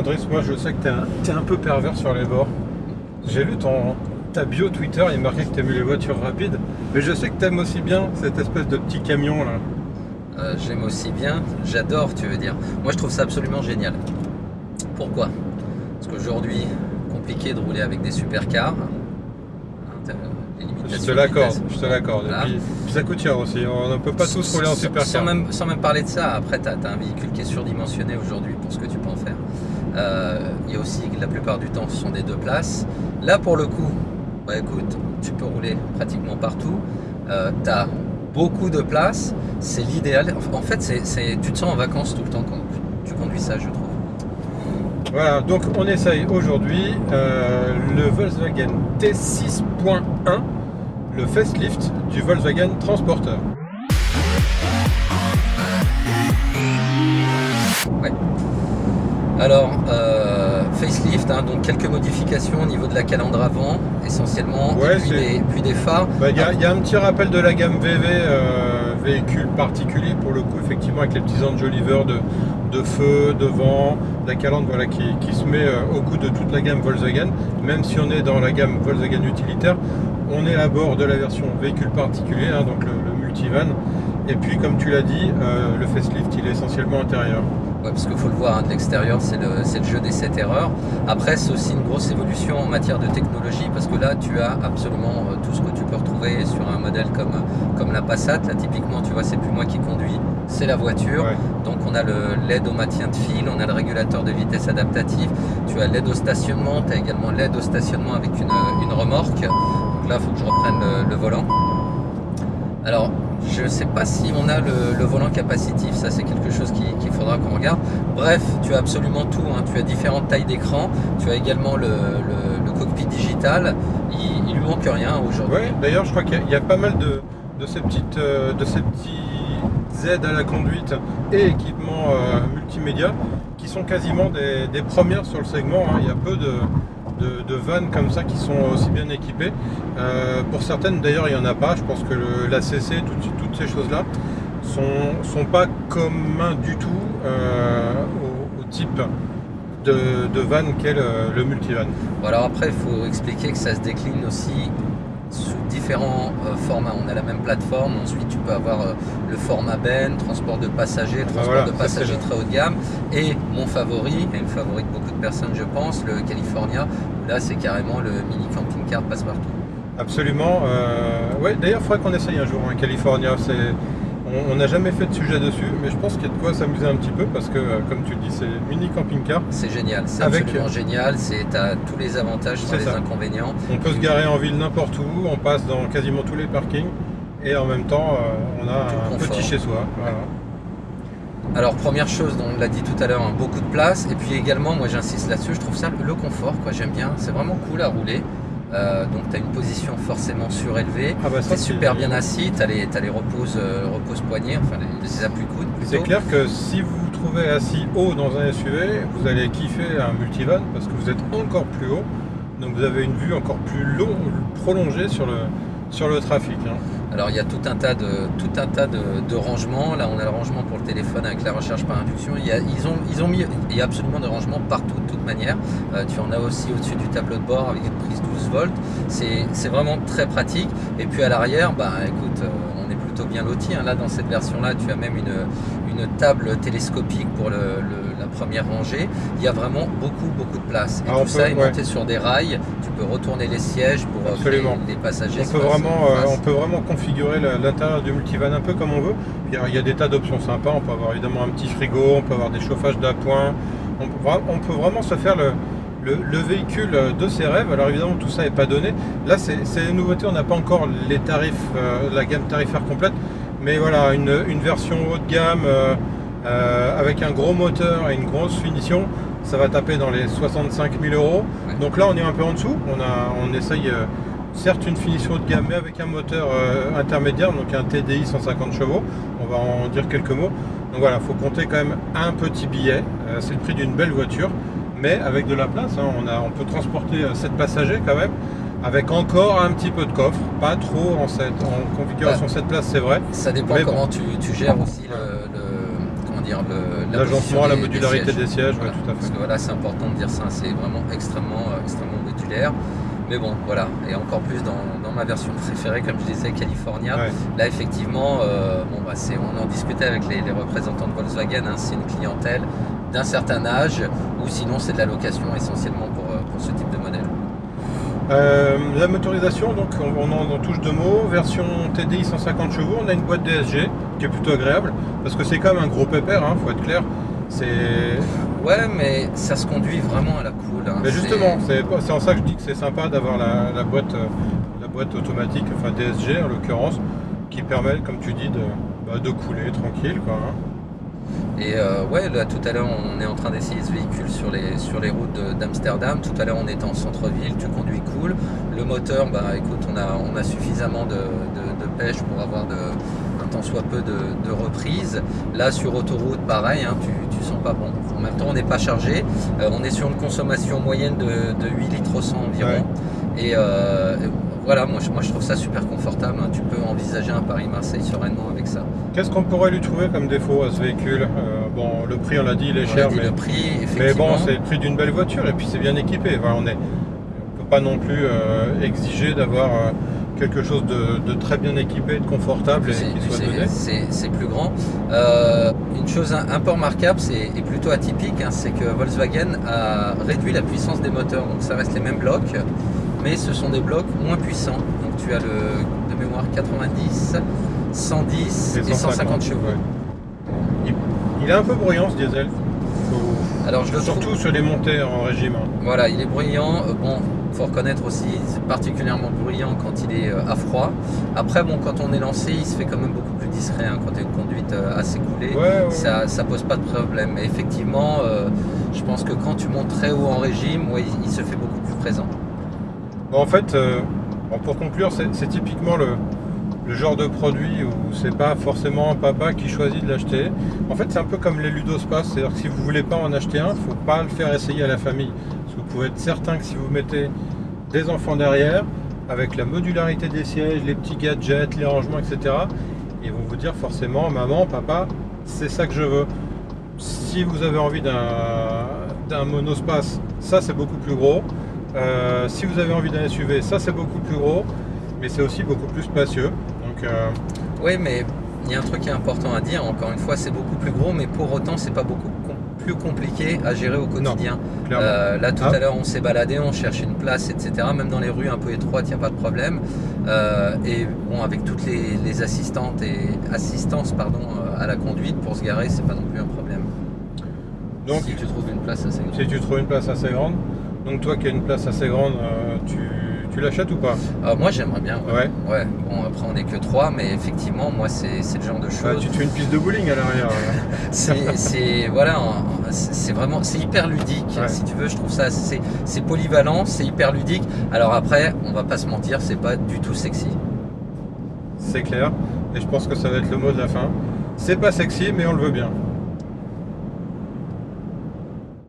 Driss, moi je sais que t'es un peu pervers sur les bords. J'ai lu ta bio Twitter, il marquait que t'aimais les voitures rapides, mais je sais que t'aimes aussi bien cette espèce de petit camion là. J'aime aussi bien, j'adore, tu veux dire. Moi, je trouve ça absolument génial. Pourquoi? Parce qu'aujourd'hui, compliqué de rouler avec des supercars. Hein, les limitations Je te de l'accorde, vitesse. je te l'accorde. Voilà. Et puis ça coûte cher aussi, on ne peut pas tous rouler en supercar. Sans même parler de ça, après, tu as un véhicule qui est surdimensionné aujourd'hui pour ce que tu peux en faire. Il y a aussi, la plupart du temps, ce sont des 2 places. Là, pour le coup, bah écoute, tu peux rouler pratiquement partout. Tu as beaucoup de place, c'est l'idéal. En fait, tu te sens en vacances tout le temps quand tu conduis ça, je trouve. Voilà, donc on essaye aujourd'hui le Volkswagen T6.1, le facelift du Volkswagen Transporter. Ouais. Alors, facelift, hein, donc quelques modifications au niveau de la calandre avant, essentiellement, Ouais, et puis des phares. Il y a un petit rappel de la gamme VV, véhicule particulier pour le coup, effectivement, avec les petits enjoliveurs de feu, de vent, la calandre voilà, qui se met au goût de toute la gamme Volkswagen. Même si on est dans la gamme Volkswagen utilitaire, on est à bord de la version véhicule particulier, hein, donc le multivan. Et puis, comme tu l'as dit, le facelift, il est essentiellement intérieur. Ouais, parce qu'il faut le voir, hein, de l'extérieur, c'est le jeu des 7 erreurs. Après, c'est aussi une grosse évolution en matière de technologie, parce que là, tu as absolument tout ce que tu peux retrouver sur un modèle comme la Passat. Là, typiquement, tu vois, c'est plus moi qui conduis, c'est la voiture. Ouais. Donc, on a l'aide au maintien de fil, on a le régulateur de vitesse adaptatif, tu as l'aide au stationnement, tu as également l'aide au stationnement avec une remorque. Donc là, il faut que je reprenne le volant. Alors, je ne sais pas si on a le volant capacitif, ça c'est quelque chose qu'il faudra qu'on regarde. Bref, tu as absolument tout, hein. Tu as différentes tailles d'écran, tu as également le cockpit digital, il lui manque rien aujourd'hui. Ouais, d'ailleurs, je crois qu'il y a pas mal de ces petits aides à la conduite et équipements multimédia qui sont quasiment des premières sur le segment, hein. Il y a peu de vannes comme ça qui sont aussi bien équipées. Pour certaines d'ailleurs il n'y en a pas. Je pense que l'ACC, toutes ces choses là sont pas communs du tout au type de van qu'est le multivan. Bon, alors après il faut expliquer que ça se décline aussi sous différents formats. On a la même plateforme, ensuite tu peux avoir le format Ben, transport de passagers, transport de passagers très haut de gamme, et mon favori, et le favori de beaucoup de personnes je pense, le California, où là c'est carrément le mini camping-car passe-partout. Absolument. Ouais, d'ailleurs il faudrait qu'on essaye un jour un California. On n'a jamais fait de sujet dessus, mais je pense qu'il y a de quoi s'amuser un petit peu parce que, comme tu le dis, c'est mini camping-car. C'est génial, c'est absolument génial, tu as tous les avantages sans les inconvénients. On peut se garer en ville n'importe où, on passe dans quasiment tous les parkings et en même temps, on a un petit chez soi. Voilà. Alors première chose, on l'a dit tout à l'heure, hein, beaucoup de place, et puis également, moi j'insiste là-dessus, je trouve ça le confort, quoi. J'aime bien, c'est vraiment cool à rouler. Donc tu as une position forcément surélevée, c'est super bien assis, tu as les repose poignets, enfin les appuis-coudes plutôt. C'est clair que si vous vous trouvez assis haut dans un SUV, vous allez kiffer un multivan parce que vous êtes encore plus haut, donc vous avez une vue encore plus prolongée sur le trafic, hein. Alors il y a tout un tas de rangements. Là on a le rangement pour le téléphone avec la recharge par induction. Il y a absolument des rangements partout de toute manière. Tu en as aussi au-dessus du tableau de bord avec une prise 12 volts. C'est vraiment très pratique. Et puis à l'arrière, bah écoute, on est plutôt bien loti, hein. Là dans cette version là, tu as même une table télescopique pour la première rangée. Il y a vraiment beaucoup de place. Et tout ça est monté sur des rails. Tu peux retourner les sièges pour que les passagers on peut vraiment configurer l'intérieur du multivan un peu comme on veut. Il y a des tas d'options sympas. On peut avoir évidemment un petit frigo, on peut avoir des chauffages d'appoint. On peut vraiment se faire le véhicule de ses rêves. Alors évidemment tout ça n'est pas donné. Là c'est une nouveauté, on n'a pas encore les tarifs, la gamme tarifaire complète. Mais voilà, une version haut de gamme avec un gros moteur et une grosse finition, ça va taper dans les 65 000 euros. Ouais. Donc là on est un peu en dessous, on essaye certes une finition haut de gamme mais avec un moteur intermédiaire, donc un TDI 150 chevaux, on va en dire quelques mots. Donc voilà, il faut compter quand même un petit billet, c'est le prix d'une belle voiture, mais avec de la place, hein, on peut transporter 7 passagers quand même, avec encore un petit peu de coffre, pas trop en configuration 7 places, c'est vrai. Ça dépend comment tu gères aussi dire, la L'agencement, position la des modularité sièges. des sièges, Voilà. ouais, tout à Parce fait. que voilà, c'est important de dire ça, c'est vraiment extrêmement modulaire. Mais bon, voilà, et encore plus dans ma version préférée, comme je disais, California. Ouais. Là, effectivement, on en discutait avec les représentants de Volkswagen, hein, c'est une clientèle d'un certain âge, ou sinon c'est de la location essentiellement pour ce type de modèle. La motorisation, donc on en touche deux mots. Version TDI 150 chevaux, on a une boîte DSG qui est plutôt agréable parce que c'est quand même un gros pépère, faut être clair. Ouais, mais ça se conduit vraiment à la cool. Hein. Mais justement, c'est en ça que je dis que c'est sympa d'avoir la boîte automatique, enfin DSG en l'occurrence, qui permet, comme tu dis, de couler tranquille, quoi. Et ouais, là tout à l'heure on est en train d'essayer ce véhicule sur les routes d'Amsterdam. Tout à l'heure on était en centre-ville, tu conduis cool. Le moteur, écoute, on a suffisamment de pêche pour avoir un tant soit peu de reprise. Là sur autoroute, pareil, hein, tu sens pas bon. En même temps on n'est pas chargé. On est sur une consommation moyenne de 8 litres au 100 environ. Ouais. Et voilà, moi je trouve ça super confortable. Hein. Tu peux envisager un Paris-Marseille sereinement avec ça. Qu'est-ce qu'on pourrait lui trouver comme défaut à ce véhicule? Bon, le prix, on l'a dit, il est cher, le prix, mais bon, c'est le prix d'une belle voiture et puis c'est bien équipé. Voilà, on ne peut pas non plus exiger d'avoir quelque chose de très bien équipé, de confortable et qui soit donné. C'est plus grand. Une chose un peu remarquable et plutôt atypique, hein, c'est que Volkswagen a réduit la puissance des moteurs. Donc ça reste les mêmes blocs, mais ce sont des blocs moins puissants. Donc tu as de mémoire 90, 110 et 150 chevaux. Ouais. Il est un peu bruyant ce diesel. Alors surtout sur les montées en régime. Voilà, il est bruyant. Bon, faut reconnaître aussi, c'est particulièrement bruyant quand il est à froid. Après, bon, quand on est lancé, il se fait quand même beaucoup plus discret. Hein, quand tu as une conduite assez coulée, ça pose pas de problème. Mais effectivement, je pense que quand tu montes très haut en régime, il se fait beaucoup plus présent. Bon, en fait, pour conclure, c'est typiquement le genre de produit où c'est pas forcément papa qui choisit de l'acheter. En fait, c'est un peu comme les ludospaces, c'est-à-dire que si vous voulez pas en acheter un, faut pas le faire essayer à la famille. Parce que vous pouvez être certain que si vous mettez des enfants derrière, avec la modularité des sièges, les petits gadgets, les rangements, etc., ils vont vous dire forcément, maman, papa, c'est ça que je veux. Si vous avez envie d'un monospace, ça c'est beaucoup plus gros. Si vous avez envie d'un SUV, ça c'est beaucoup plus gros, mais c'est aussi beaucoup plus spacieux. Oui, mais il y a un truc qui est important à dire, encore une fois, c'est beaucoup plus gros, mais pour autant, c'est pas beaucoup plus compliqué à gérer au quotidien. Non, là, tout à l'heure, on s'est baladé, on cherchait une place, etc. Même dans les rues un peu étroites, il n'y a pas de problème. Et bon, avec toutes les assistances à la conduite pour se garer, c'est pas non plus un problème. Donc, si tu trouves une place assez grande. Si tu trouves une place assez grande. Donc toi qui as une place assez grande, tu l'achètes ou pas? Moi j'aimerais bien, ouais. Bon, après on n'est que 3, mais effectivement moi c'est le genre de choses. Tu te fais une piste de bowling à l'arrière. c'est vraiment, c'est hyper ludique, si tu veux. Je trouve ça, c'est polyvalent, c'est hyper ludique. Alors après, on va pas se mentir, c'est pas du tout sexy. C'est clair, et je pense que ça va être le mot de la fin. C'est pas sexy, mais on le veut bien.